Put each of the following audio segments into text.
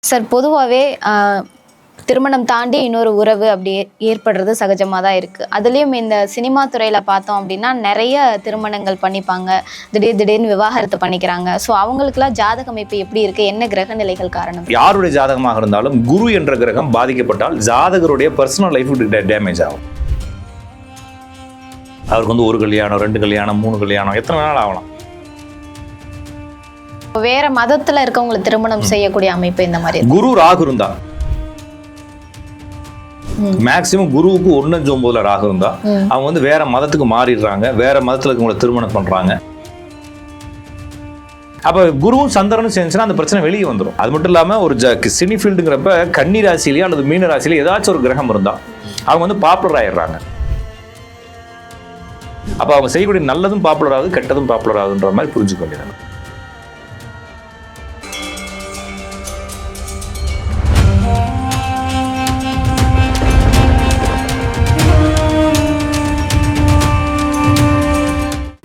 Sir பொதுவாகவே திருமணம் தாண்டி இன்னொரு உறவு அப்படி ஏற்படுறது சகஜமாக தான் இருக்குது. அதுலேயும் இந்த சினிமா துறையில் பார்த்தோம் அப்படின்னா நிறைய திருமணங்கள் பண்ணிப்பாங்க, திடீர்னு விவாகரத்து பண்ணிக்கிறாங்க. ஸோ அவங்களுக்குலாம் ஜாதக அமைப்பு எப்படி இருக்குது, என்ன கிரக நிலைகள் காரணம்? யாருடைய ஜாதகமாக இருந்தாலும் குரு என்ற கிரகம் பாதிக்கப்பட்டால் ஜாதகருடைய பர்சனல் லைஃப் டேமேஜ் ஆகும். அவருக்கு வந்து ஒரு கல்யாணம், 2 கல்யாணம், 3 கல்யாணம், எத்தனை நாள் ஆகலாம். வேற மதத்தில் இருக்கவங்களை திருமணம் செய்யக்கூடிய அமைப்பு இந்த மாதிரி குரு ராகு இருந்தா மேக்சிமம் குருவுக்கு 1-9 ராகு இருந்தா அவங்க வந்து வேற மதத்துக்கு மாறிடுறாங்க, வேற மதத்துல இருக்கவங்களை திருமணம் பண்றாங்க. அப்ப குருவும் சந்திரனும் சேர்ந்துச்சுன்னா அந்த பிரச்சனை வெளியே வந்துடும். அது மட்டும் இல்லாம ஒரு சினி ஃபீல்டுங்கிறப்ப கன்னி ராசிலேயே அல்லது மீன ராசிலேயே ஏதாச்சும் ஒரு கிரகம் இருந்தா அவங்க வந்து பாப்புலர் ஆயிடுறாங்க. அப்ப அவங்க செய்யக்கூடிய நல்லதும் பாப்புலர் ஆகுது, கெட்டதும் பாப்புலர் ஆகுதுன்ற மாதிரி புரிஞ்சுக்க வேண்டியது.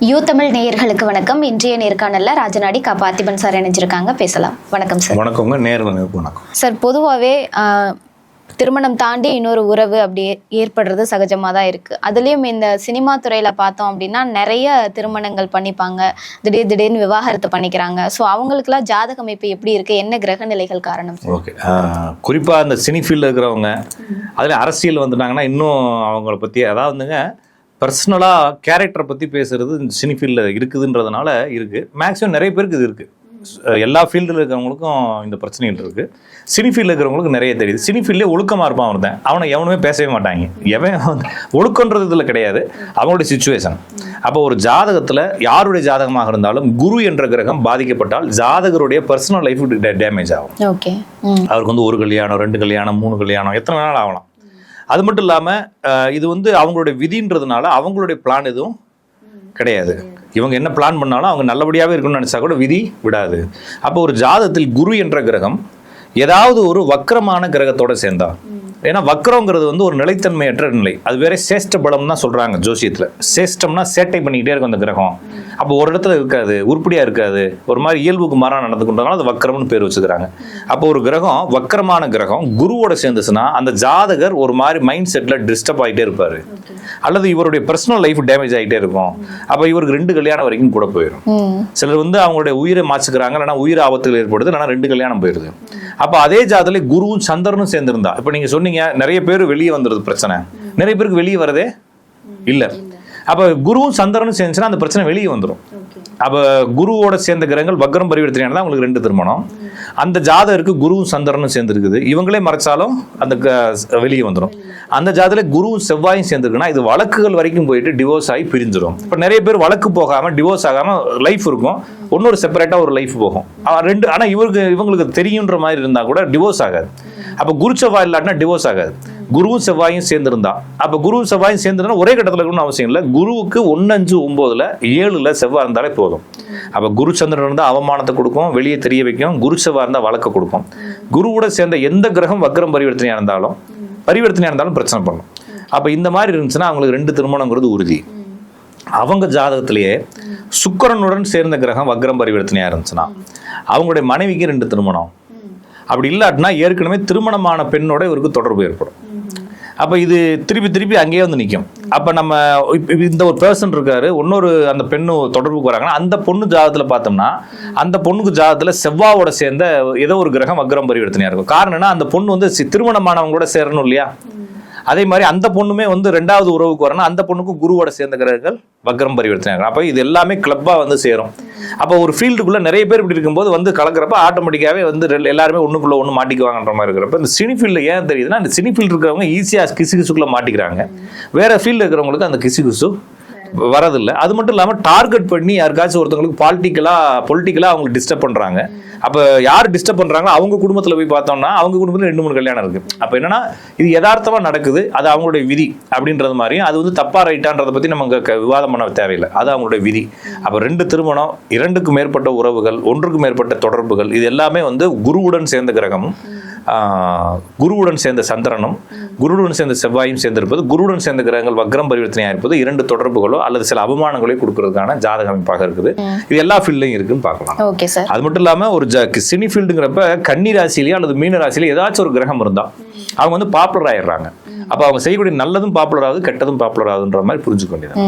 யூ தமிழ் நேயர்களுக்கு வணக்கம். இன்றைய நேர்காணல்ல ராஜநாடி பார்த்திபன் சார் இணைஞ்சிருக்காங்க, பேசலாம். வணக்கம் சார். வணக்கங்க. நேர்களுக்கு வணக்கம் சார். பொதுவாகவே திருமணம் தாண்டி இன்னொரு உறவு அப்படி ஏற்படுறது சகஜமாக தான் இருக்குது. அதுலேயும் இந்த சினிமா துறையில் பார்த்தோம் அப்படின்னா நிறைய திருமணங்கள் பண்ணிப்பாங்க, திடீர்னு விவாகரத்து பண்ணிக்கிறாங்க. ஸோ அவங்களுக்குலாம் ஜாதக அமைப்பு எப்படி இருக்குது, என்ன கிரக நிலைகள் காரணம்? ஓகே, குறிப்பாக அந்த சினி ஃபீல்டில் இருக்கிறவங்க அதில் அரசியல் வந்துட்டாங்கன்னா இன்னும் அவங்கள பற்றி, அதாவதுங்க பர்சனலாக கேரக்டரை பற்றி பேசுகிறது இந்த சினி ஃபீல்டில் இருக்குதுன்றதுனால இருக்குது. மேக்ஸிமம் நிறைய பேருக்கு இது இருக்குது. எல்லா ஃபீல்டில் இருக்கிறவங்களுக்கும் இந்த பிரச்சனைகள் இருக்குது. சினி ஃபீல்டில் இருக்கிறவங்களுக்கு நிறைய தெரியுது. சினி ஃபீல்டே ஒழுக்கமாக இருப்பான் ஒருத்தன், அவனை எவனுமே பேசவே மாட்டாங்க. எவன் ஒழுக்கன்றது இதில் கிடையாது, அவங்களுடைய சிச்சுவேஷன். அப்போ ஒரு ஜாதகத்தில் யாருடைய ஜாதகமாக இருந்தாலும் குரு என்ற கிரகம் பாதிக்கப்பட்டால் ஜாதகருடைய பர்சனல் லைஃப் டேமேஜ் ஆகும். ஓகே, அவருக்கு வந்து ஒரு கல்யாணம், 2 கல்யாணம், 3 கல்யாணம், எத்தனை நாள் ஆகலாம். அது மட்டும் இல்லாமல் இது வந்து அவங்களுடைய விதின்றதுனால அவங்களுடைய பிளான் எதுவும் கிடையாது. இவங்க என்ன பிளான் பண்ணாலும் அவங்க நல்லபடியாகவே இருக்கணும்னு நினச்சா கூட விதி விடாது. அப்போ ஒரு ஜாதகத்தில் குரு என்ற கிரகம் ஏதாவது ஒரு வக்ரமான கிரகத்தோட சேர்ந்தா, ஏன்னா வக்ரங்கிறது வந்து ஒரு நிலைத்தன்மையற்ற நிலை, அது வேற சேஷ்ட பலம் தான் சொல்றாங்க ஜோசியத்தில். சேஷ்டம்னா சேட்டை பண்ணிக்கிட்டே இருக்கும் அந்த கிரகம். அப்போ ஒரு இடத்துல இருக்காது, உருப்படியா இருக்காது, ஒரு மாதிரி இயல்புக்கு மாறாக நடந்துக்கின்றனால அது வக்ரம்னு பேர் வச்சுக்கிறாங்க. அப்போ ஒரு கிரகம் வக்ரமான கிரகம் குருவோட சேர்ந்துச்சுன்னா அந்த ஜாதகர் ஒரு மாதிரி மைண்ட் செட்ல டிஸ்டர்ப் ஆகிட்டே இருப்பாரு, அல்லது இவருடைய பர்சனல் லைஃப் டேமேஜ் ஆகிட்டே இருக்கும். அப்போ இவருக்கு 2 கல்யாணம் வரைக்கும் கூட போயிடும். சிலர் வந்து அவங்களுடைய உயிரை மாச்சுக்கிறாங்க, இல்லைன்னா உயிர் ஆபத்துகள் ஏற்படுது, இல்லைன்னா 2 கல்யாணம் போயிடுது. அப்போ அதே ஜாதகத்துல குருவும் சந்திரனும் சேர்ந்திருந்தா, இப்போ நீங்க சொன்னீங்க நிறைய பேர் வெளியே வந்துருது பிரச்சனை, நிறைய பேருக்கு வெளியே வரதே இல்லை. அப்ப குருவும் சந்திரனும் சேர்ந்துச்சுன்னா அந்த பிரச்சனை வெளியே வந்துடும். அப்ப குருவோட சேர்ந்த கிரகங்கள் வக்ரம் பரிவர்த்தனை தான் உங்களுக்கு 2 திருமணம். அந்த ஜாதகருக்கு குருவும் சந்திரனும் சேர்ந்துருக்குது, இவங்களே மறைச்சாலும் அந்த வெளியே வந்துடும். அந்த ஜாதகத்துல குருவும் செவ்வாயும் சேர்ந்துருக்குன்னா இது வழக்குகள் வரைக்கும் போயிட்டு டிவோர்ஸ் ஆகி பிரிஞ்சிடும். இப்ப நிறைய பேர் வழக்கு போகாம டிவோர்ஸ் ஆகாம லைஃப் இருக்கும், ஒன்னொரு செப்பரேட்டா ஒரு லைஃப் போகும். 2 ஆனா இவங்களுக்கு தெரியுன்ற மாதிரி இருந்தா கூட டிவோர்ஸ் ஆகாது. அப்ப குரு செவ்வாய் இல்லாட்டினா டிவோர்ஸ் ஆகாது. குருவும் செவ்வாயும் சேர்ந்திருந்தா, அப்ப குருவும் செவ்வாயும் சேர்ந்துருந்தா ஒரே கட்டத்தில் இருக்கணும்னு அவசியம் இல்லை. குருவுக்கு 1, 5, 9, 7 செவ்வாய் இருந்தாலே போதும். அப்ப குரு சந்திரன் இருந்தா அவமானத்தை கொடுக்கும், வெளியே தெரிய வைக்கும். குரு செவ்வாய் இருந்தா வழக்க கொடுக்கும். குருவோட சேர்ந்த எந்த கிரகம் வக்ரம் பரிவர்த்தனையா இருந்தாலும் பிரச்சனை பண்ணும். அப்ப இந்த மாதிரி இருந்துச்சுன்னா அவங்களுக்கு 2 திருமணங்கிறது உறுதி. அவங்க ஜாதகத்திலேயே சுக்கிரனுடன் சேர்ந்த கிரகம் வக்ரம் பரிவர்த்தனையா இருந்துச்சுன்னா அவங்களுடைய மனைவிக்கு 2 திருமணம். அப்படி இல்லாட்டினா ஏற்கனவே திருமணமான பெண்ணோட இவருக்கு தொடர்பு ஏற்படும். அப்போ இது திருப்பி அங்கேயே வந்து நிற்கும். அப்போ நம்ம இந்த ஒரு பர்சன் இருக்காரு, இன்னொரு அந்த பெண்ணு தொடர்புக்கு வராங்கன்னா அந்த பொண்ணு ஜாதகத்தில் பார்த்தோம்னா அந்த பொண்ணுக்கு ஜாதகத்தில் செவ்வாவோட சேர்ந்த ஏதோ ஒரு கிரகம் வக்ரம் பரிவர்த்தனையாக இருக்கும். காரணம் என்ன, அந்த பொண்ணு வந்து திருமணமானவங்க கூட சேரணும் இல்லையா. அதே மாதிரி அந்த பொண்ணுமே வந்து 2வது உறவுக்கு வரணும், அந்த பொண்ணுக்கும் குருவோட சேர்ந்த கிரகங்கள் வக்ரம் பரிவர்த்தனை. அப்போ இது எல்லாமே கிளப்பா வந்து சேரும். அப்போ ஒரு ஃபீல்டுக்குள்ள நிறைய பேர் இப்படி இருக்கும்போது வந்து கலக்கிறப்ப ஆட்டோமேட்டிக்காவே வந்து எல்லாருமே ஒண்ணுக்குள்ள ஒன்று மாட்டிக்குவாங்கன்ற மாதிரி இருக்கிறப்ப இந்த சினி ஃபீல்டு ஏன் தெரியுதுன்னா, இந்த சினி ஃபீல்டு இருக்கிறவங்க ஈஸியா கிசுக்குள்ள மாட்டிக்கிறாங்க, வேற ஃபீல்டு இருக்கிறவங்களுக்கு அந்த கிசு வரதில்லை. அது மட்டும் இல்லாமல் டார்கெட் பண்ணி யாருக்காச்சும் ஒருத்தவங்களுக்கு பொலிட்டிக்கலா அவங்க டிஸ்டர்ப் பண்றாங்க. அப்ப யார் டிஸ்டர்ப் பண்றாங்களோ அவங்க குடும்பத்துல போய் பார்த்தோம்னா அவங்க குடும்பத்துல 2, 3 கல்யாணம் இருக்கு. அப்ப என்னன்னா இது யதார்த்தமா நடக்குது, அது அவங்களுடைய விதி அப்படின்றது மாதிரியும், அது வந்து தப்பா ரைட்டான்றதை பத்தி நம்ம விவாதம் பண்ண தேவையில்லை, அது அவங்களுடைய விதி. அப்ப 2 திருமணம், 2க்கு மேற்பட்ட உறவுகள், 1க்கு மேற்பட்ட தொடர்புகள், இது எல்லாமே வந்து குருவுடன் சேர்ந்த கிரகமும் குருவுடன் சேர்ந்த சந்திரனும் குருவுடன் சேர்ந்த செவ்வாயும் சேர்ந்திருப்பது, குருவுடன் சேர்ந்த கிரகங்கள் வக்ரம் பரிவர்த்தனையா இருப்பது 2 தொடர்புகளோ அல்லது சில அவமானங்களோ கொடுக்கறதுக்கான ஜாதக அமைப்பாக இருக்குது. இது எல்லா ஃபீல்ட்லயும் இருக்குன்னு பார்க்கலாம். அது மட்டும் இல்லாம ஒரு சினி ஃபீல்டுங்கிறப்ப கன்னி ராசிலேயே அல்லது மீன ராசிலேயே ஏதாச்சும் ஒரு கிரகம் இருந்தா அவங்க வந்து பாப்புலர் ஆயிடுறாங்க. அப்ப அவங்க செய்யக்கூடிய நல்லதும் பாப்புலர் ஆகுது, கெட்டதும் பாப்புலர் ஆகுதுன்ற மாதிரி புரிஞ்சுக்க வேண்டியது.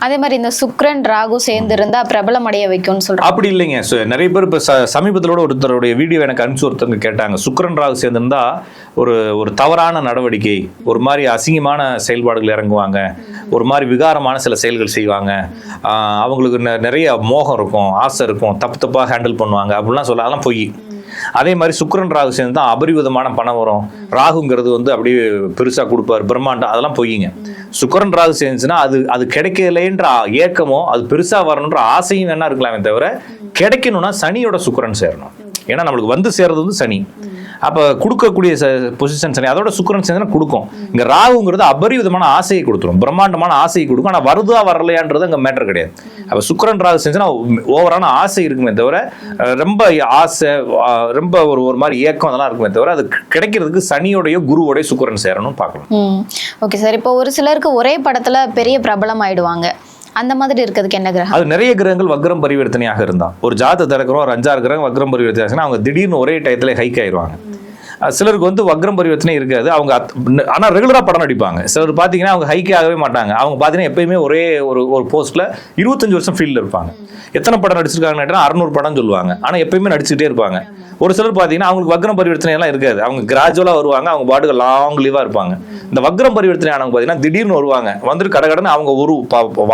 அதே மாதிரி இந்த சுக்கிரன் ராகு சேர்ந்து இருந்தா பிரபலம் அடைய வைக்கும்னு சொல்றாங்க. அப்படி இல்லைங்க. நிறைய பேர் இப்ப சமீபத்திலோட ஒருத்தருடைய வீடியோ எனக்கு அனுப்பிச்சு ஒருத்தவங்க கேட்டாங்க, சுக்கிரன் ராகு சேர்ந்திருந்தா ஒரு தவறான நடவடிக்கை, ஒரு மாதிரி அசிங்கமான செயல்பாடுகள் இறங்குவாங்க, ஒரு மாதிரி விகாரமான சில செயல்கள் செய்வாங்க, அவங்களுக்கு நிறைய மோகம் இருக்கும், ஆசை இருக்கும், தப்பா ஹேண்டில் பண்ணுவாங்க அப்படிலாம் சொல்ல. அதெல்லாம் பொய். அதே மாதிரி சுக்கிரன் ராகு சேர்ந்து தான் அபரிவிதமான பணம் வரும். ராகுங்கிறது வந்து அப்படியே பெருசா கொடுப்பாரு, பிரம்மாண்டம், அதெல்லாம் பொய்யுங்க. சுக்கிரன் ராகு சேர்ந்துச்சுன்னா அது கிடைக்கலைன்ற ஏக்கமோ அது பெருசா வரணுன்ற ஆசையும் வேணா இருக்கலாமே தவிர, கிடைக்கணும்னா சனியோட சுக்கிரன் சேரணும். ஏன்னா நம்மளுக்கு வந்து சேர்றது வந்து சனி. அப்போ கொடுக்கக்கூடிய பொசிஷன் சனி, அதோட சுக்கிரன் சேர்ந்தா கொடுக்கும். இங்கே ராகுங்கிறது அபரிவிதமான ஆசையை கொடுத்துரும், பிரம்மாண்டமான ஆசையை கொடுக்கும். ஆனால் வருதா வரலையான்றது அங்கே மேட்டர் கிடையாது. அப்போ சுக்கிரன் ராகு செஞ்சுன்னா ஓவரான ஆசை இருக்குமே தவிர, ரொம்ப ஆசை, ரொம்ப ஒரு மாதிரி ஏக்கம் அதெல்லாம் இருக்குமே தவிர, அது கிடைக்கிறதுக்கு சனியோடைய குருவோடைய சுக்கிரன் சேரணும் பார்க்கலாம். Okay sir. இப்போ ஒரு சிலருக்கு ஒரே படத்துல பெரிய பிரபலம் ஆயிடுவாங்க, அந்த மாதிரி இருக்கிறதுக்கு என்ன கிரகம்? அது நிறைய கிரகங்கள் வக்ரம் பரிவர்த்தனையாக இருந்தா, ஒரு ஜாதகத்தை திறக்கிறோம், ஒரு 5-6 கிரகம் வக்ரம் பரிவர்த்தனை, அவங்க திடீர்னு ஒரே டயத்துல ஹைக் ஆயிடுவாங்க. சிலருக்கு வந்து வக்ரம் பரிவர்த்தனை இருக்காது, அவங்க ஆனால் ரெகுலராக படம் நடிப்பாங்க. சிலர் பார்த்தீங்கன்னா அவங்க ஹைக்கே ஆகவே மாட்டாங்க. அவங்க பார்த்தீங்கன்னா எப்பயுமே ஒரே ஒரு போஸ்ட்டில் 25 வருஷம் ஃபீல்டில் இருப்பாங்க. எத்தனை படம் நடிச்சிருக்காங்கன்னு 600 படம் சொல்லுவாங்க, ஆனால் எப்பயுமே நடிச்சுக்கிட்டே இருப்பாங்க. ஒரு சிலர் பார்த்தீங்கன்னா அவங்களுக்கு வக்ரம் பரிவர்த்தனை எல்லாம் இருக்காது, அவங்க கிராஜுவலாக வருவாங்க, அவங்க பாட்டுக்கு லாங் லீவாக இருப்பாங்க. இந்த வக்ரம் பரிவர்த்தனை ஆனவங்க பார்த்தீங்கன்னா திடீர்னு வருவாங்க, வந்துட்டு கடகடன்னு அவங்க ஒரு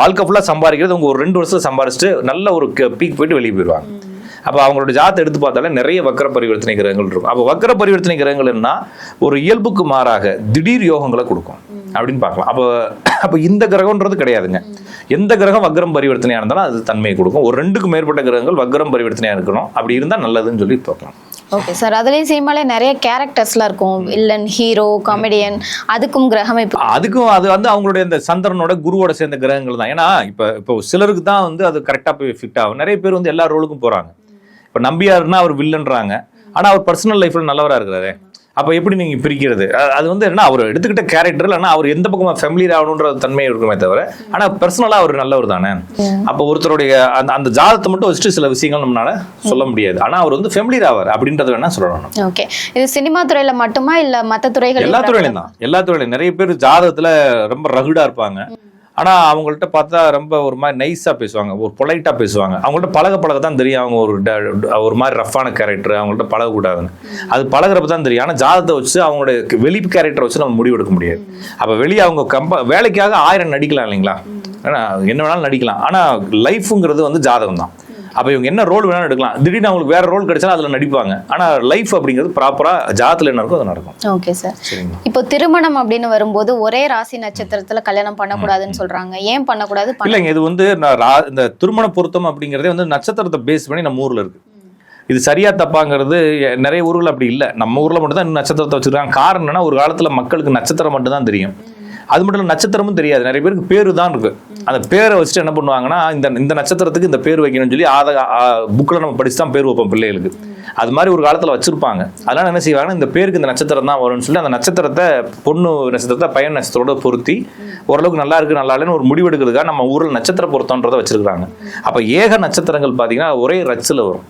வாழ்க்கை ஃபுல்லாக சம்பாதிக்கிறது அவங்க ஒரு 2 வருஷம் சம்பாதிச்சுட்டு நல்ல ஒரு பீக் போயிட்டு வெளியே போயிடுவாங்க. அப்போ அவங்களோட ஜாதத்தை எடுத்து பார்த்தாலே நிறைய வக்ர பரிவர்த்தனை கிரகங்கள் இருக்கும். அப்போ வக்ர பரிவர்த்தனை கிரகங்கள்னா ஒரு இயல்புக்கு மாறாக திடீர் யோகங்களை கொடுக்கும் அப்படின்னு பார்க்கலாம். அப்போ இந்த கிரகம்ன்றது கிடையாதுங்க. எந்த கிரகம் வக்ரம் பரிவர்த்தனையாக இருந்தாலும் அது தன்மையை கொடுக்கும். ஒரு 2க்கும் மேற்பட்ட கிரகங்கள் வக்ரம் பரிவர்த்தனையாக இருக்கணும், அப்படி இருந்தால் நல்லதுன்னு சொல்லி பார்க்கலாம். Okay sir. அதுலேயும் சினிமாலே நிறைய கேரக்டர்ஸ்லாம் இருக்கும், வில்லன், ஹீரோ, காமெடியன், அதுக்கும் கிரகம் அதுக்கும் அது வந்து அவங்களுடைய இந்த சந்திரனோட குருவோட சேர்ந்த கிரகங்கள் தான். ஏன்னா இப்போ சிலருக்கு தான் வந்து அது கரெக்டாக போய் ஃபிட் ஆகும். நிறைய பேர் வந்து எல்லா ரோலுக்கும் போகிறாங்க. இப்போ நம்பியாருன்னா அவர் வில்லன்றாங்க, ஆனால் அவர் பர்சனல் லைஃப்ல நல்லவராக இருக்கிறாரு. அப்போ எப்படி நீங்கள் பிரிக்கிறது? அது வந்து என்ன, அவர் எடுத்துக்கிட்ட கேரக்டர் இல்லைன்னா அவர் எந்த பக்கமாக ஃபேமிலியர் ஆகணுன்ற தன்மை இருக்குமே தவிர, ஆனால் பர்சனலாக அவர் நல்லவர் தானே. அப்போ ஒருத்தருடைய அந்த ஜாதத்தை மட்டும் வச்சுட்டு சில விஷயங்கள் நம்மளால சொல்ல முடியாது, ஆனால் அவர் வந்து ஃபேமிலியர் ஆவார் அப்படின்றத வேணா சொல்லணும். ஓகே. இது சினிமா துறையில மட்டுமா இல்லை மற்ற துறைகள்? எல்லா துறையிலையும் தான். எல்லா துறையிலையும் நிறைய பேர் ஜாதகத்தில் ரொம்ப ரகுடாக இருப்பாங்க, ஆனால் அவங்கள்ட்ட பார்த்தா ரொம்ப ஒரு மாதிரி நைஸாக பேசுவாங்க, ஒரு பொலைட்டாக பேசுவாங்க. அவங்கள்ட்ட பழக தான் தெரியும் அவங்க ஒரு மாதிரி ரஃப்பான கேரக்டர், அவங்கள்ட்ட பழகக்கூடாதுன்னு. அது பழகிறப்ப தான் தெரியும். ஆனால் ஜாதகத்தை வச்சு அவங்களுடைய வெளி கேரக்டரை வச்சு நம்ம முடிவெடுக்க முடியாது. அப்போ வெளியே அவங்க வேலைக்காக 1000 நடிக்கலாம் இல்லைங்களா, என்ன வேணாலும் நடிக்கலாம். ஆனால் லைஃபுங்கிறது வந்து ஜாதகம் தான். அப்போ இவங்க என்ன ரோல் வேணாலும் எடுக்கலாம், திடீர்னு அவங்களுக்கு வேற ரோல் கிடைச்சாலும் அதில் நடிப்பாங்க. ஆனால் லைஃப் அப்படிங்கிறது ப்ராப்பராக ஜாதத்தில் என்ன இருக்கோ அது நடக்கும். Okay sir. இப்போ திருமணம் அப்படின்னு வரும்போது ஒரே ராசி நட்சத்திரத்தில் கல்யாணம் பண்ணக்கூடாதுன்னு சொல்றாங்க. ஏன் பண்ணக்கூடாது? இல்லைங்க, இது வந்து இந்த திருமண பொருத்தம் அப்படிங்கிறதே வந்து நட்சத்திரத்தை பேஸ் பண்ணி நம்ம ஊரில் இருக்கு. இது சரியா தப்பாங்கிறது நிறைய ஊர்கள் அப்படி இல்லை. நம்ம ஊரில் மட்டும் தான் நட்சத்திரத்தை வச்சுருக்காங்க. காரணம் என்னன்னா, ஒரு காலத்தில் மக்களுக்கு நட்சத்திரம் மட்டும் தான் தெரியும். அது மட்டும் இல்லை, நட்சத்திரமும் தெரியாது. நிறைய பேருக்கு பேரு தான் இருக்கு. அந்த பேரை வச்சுட்டு என்ன பண்ணுவாங்கன்னா, இந்த நட்சத்திரத்துக்கு இந்த பேர் வைக்கணும்னு சொல்லி புக்கில் நம்ம படிச்சு தான் பேர் வைப்போம் பிள்ளைகளுக்கு. அது மாதிரி ஒரு காலத்தில் வச்சிருப்பாங்க. அதனால என்ன செய்வாங்கன்னா, இந்த பேருக்கு இந்த நட்சத்திரம் தான் வரும்னு சொல்லி அந்த நட்சத்திரத்தை, பொண்ணு நட்சத்திரத்தை பையன் நட்சத்திரோட பொருத்தி ஓரளவுக்கு நல்லா இருக்கு நல்லா இல்லைன்னு ஒரு முடிவு எடுக்கிறதுக்காக நம்ம ஊரில் நட்சத்திர பொருத்தம்ன்றதை வச்சிருக்காங்க. அப்போ ஏக நட்சத்திரங்கள் பார்த்தீங்கன்னா ஒரே ரச்சில் வரும்.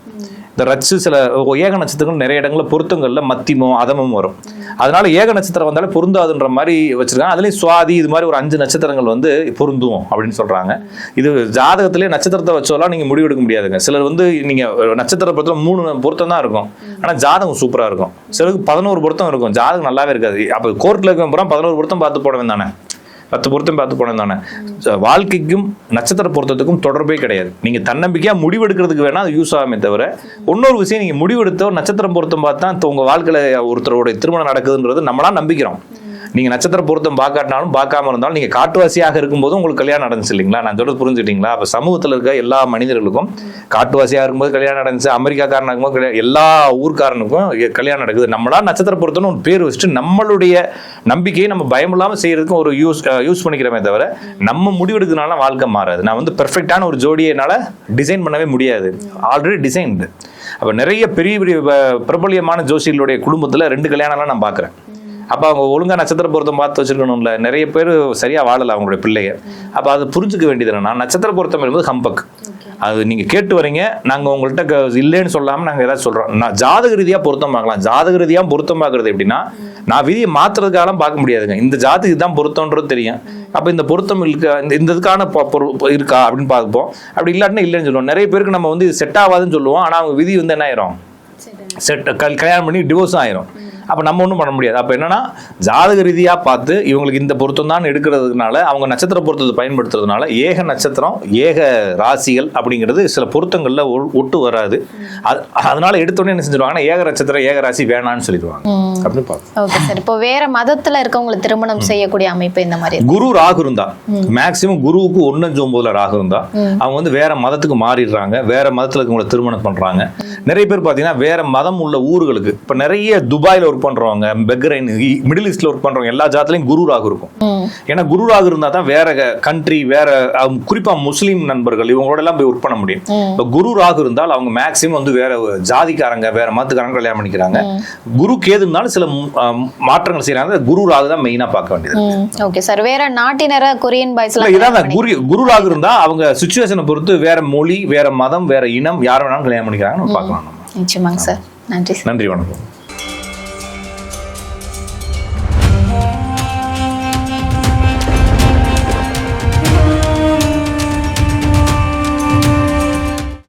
இந்த ரச்சு சில ஏக நட்சத்திரங்கள் நிறைய இடங்களில் பொருத்தங்களில் மத்தியமும் அதமும் வரும். அதனால ஏக நட்சத்திரம் வந்தாலே பொருந்தாதுன்ற மாதிரி வச்சிருக்காங்க. அதுலேயும் சுவாதி இது மாதிரி ஒரு 5 நட்சத்திரங்கள் வந்து பொருந்தும் அப்படின்னு சொல்றாங்க. இது ஜாதகத்திலே நட்சத்திரத்தை வச்சோலாம் நீங்கள் முடிவெடுக்க முடியாதுங்க. சிலர் வந்து நீங்கள் நட்சத்திர பொருத்தம் 3 பொருத்தம் தான் இருக்கும், ஆனால் ஜாதகம் சூப்பராக இருக்கும். சிலருக்கு 11 பொருத்தம் இருக்கும், ஜாதகம் நல்லாவே இருக்காது. அப்போ கோர்ட்டில் இருக்க போகிறோம் 11 பொருத்தம் பார்த்து போட வேண்டானே, 10 பொருத்தம் பார்த்து போனது தானே. வாழ்க்கைக்கும் நட்சத்திர பொருத்தத்துக்கும் தொடர்பே கிடையாது. நீங்க தன்னம்பிக்கையா முடிவெடுக்கிறதுக்கு வேணா அது யூஸ் ஆகுமே தவிர, இன்னொரு விஷயம், நீங்க முடிவெடுத்த ஒரு நட்சத்திரம் பொருத்தம் பார்த்தா உங்க வாழ்க்கையில ஒருத்தரோட திருமணம் நடக்குதுன்றது நம்மளா நம்பிக்கிறோம். நீங்க நட்சத்திர பொருத்தம் பார்க்காட்டினாலும் பார்க்காம இருந்தாலும் நீங்க காட்டுவாசியாக இருக்கும்போது உங்களுக்கு கல்யாணம் நடந்துச்சு இல்லைங்களா? நான் சொல்றது புரிஞ்சுக்கிட்டீங்களா? அப்ப சமூகத்தில் இருக்க எல்லா மனிதர்களுக்கும் காட்டுவாசியாக இருக்கும்போது கல்யாணம் நடந்துச்சு, அமெரிக்காக்காரன் இருக்கும்போது எல்லா ஊர்க்காரனுக்கும் கல்யாணம் நடக்குது. நம்மளா நட்சத்திர பொருத்தம்னு ஒரு பேர் வச்சுட்டு நம்மளுடைய நம்பிக்கையை நம்ம பயம் இல்லாமல் செய்யறதுக்கு ஒரு யூஸ் பண்ணிக்கிறோமே தவிர, நம்ம முடிவெடுக்கிறதுனால வாழ்க்கை மாறாது. நான் வந்து பெர்ஃபெக்டான ஒரு ஜோடியை என்னால் டிசைன் பண்ணவே முடியாது, ஆல்ரெடி டிசைன்டு. அப்போ நிறைய பெரிய பெரிய பிரபலியமான ஜோசிகளுடைய குடும்பத்தில் 2 கல்யாணம்லாம் நான் பார்க்குறேன். அப்போ அவங்க ஒழுங்கா நட்சத்திர பொருத்தம் பார்த்து வச்சிருக்கணும்ல. நிறைய பேர் சரியா வாழல அவங்களுடைய பிள்ளைய. அப்போ அதை புரிஞ்சுக்க வேண்டியது என்னன்னா, நட்சத்திர பொருத்தம் என்பது ஹம்பக். அது நீங்க கேட்டு வரீங்க, நாங்க உங்கள்கிட்ட இல்லைன்னு சொல்லாம நாங்க ஏதாச்சும் சொல்றோம். நான் ஜாதக ரீதியா பொருத்தம் பார்க்கலாம். ஜாதக ரீதியா பொருத்தம் பார்க்கறது எப்படின்னா, நான் விதியை மாத்துறதுக்காக பார்க்க முடியாதுங்க. இந்த ஜாதிக்கு தான் பொருத்தம்ன்றது தெரியும். அப்ப இந்த பொருத்தம் இருக்கா, இந்த இதுக்கான இருக்கா அப்படின்னு பார்ப்போம். அப்படி இல்லாட்டினா இல்லைன்னு சொல்லுவோம். நிறைய பேருக்கு நம்ம வந்து இது செட் ஆகாதுன்னு சொல்லுவோம். ஆனா அவங்க விதி வந்து என்ன ஆயிரும், கல்யாணம் பண்ணி டிவோர்ஸும் ஆயிரும். அப்போ நம்ம ஒன்றும் பண்ண முடியாது. அப்போ என்னன்னா, ஜாதக ரீதியாக பார்த்து இவங்களுக்கு இந்த பொருத்தம் தான் எடுக்கிறதுனால, அவங்க நட்சத்திர பொருத்தத்தை பயன்படுத்துறதுனால ஏக நட்சத்திரம் ஏக ராசிகள் அப்படிங்கிறது சில பொருத்தங்களில் ஒட்டு வராது. அதனால எடுத்தோடனே என்ன செஞ்சிருவாங்கன்னா, ஏக நட்சத்திரம் ஏக ராசி வேணான்னு சொல்லிடுவாங்க. அப்படின்னு பார்ப்போம். Okay sir. இப்போ வேற மதத்துல இருக்கவங்களுக்கு திருமணம் செய்யக்கூடிய அமைப்பு இந்த மாதிரி குரு ராகு இருந்தா, மேக்சிமம் குருவுக்கு 1-9 ராகு இருந்தா அவங்க வந்து வேற மதத்துக்கு மாறிடுறாங்க. வேற மதத்துல இருக்கவங்களை திருமணம் பண்றாங்க. நிறைய பேர் பார்த்தீங்கன்னா வேற மதம் உள்ள ஊர்களுக்கு, இப்போ நிறைய துபாயில் ஒர்க் பண்றவங்க, பெக்ரைன், மிடில் ஈஸ்ட்ல ஒர்க் பண்றவங்க எல்லா ஜாத்திலையும் குரு ராகு இருக்கும். ஏன்னா குரு ராகு இருந்தா தான் வேற கண்ட்ரி, வேற குறிப்பா முஸ்லீம் நண்பர்கள் இவங்களோட எல்லாம் போய் ஒர்க் பண்ண முடியும். இப்போ குரு ராகு இருந்தால் அவங்க மேக்சிமம் வந்து வேற ஜாதிக்காரங்க, வேற மதத்துக்காரங்க கல்யாணம் பண்ணிக்கிறாங்க. குரு கேது இருந்தாலும் சில மாற்றங்கள் செய்யறாங்க. குரு ராகு தான் மெயினா பார்க்க வேண்டியது. Okay sir. வேற நாட்டினர கொரியன் பாய்ஸ் இதான் குரு ராகு இருந்தா அவங்க சிச்சுவேஷனை பொறுத்து வேற மொழி, வேற மதம், வேற இனம் யார் வேணாலும் கல்யாணம் பண்ணிக்கிறாங்க. நம்ம பார்க்கலாம். நிச்சயமாங்க சார். நன்றி. நன்றி, வணக்கம்.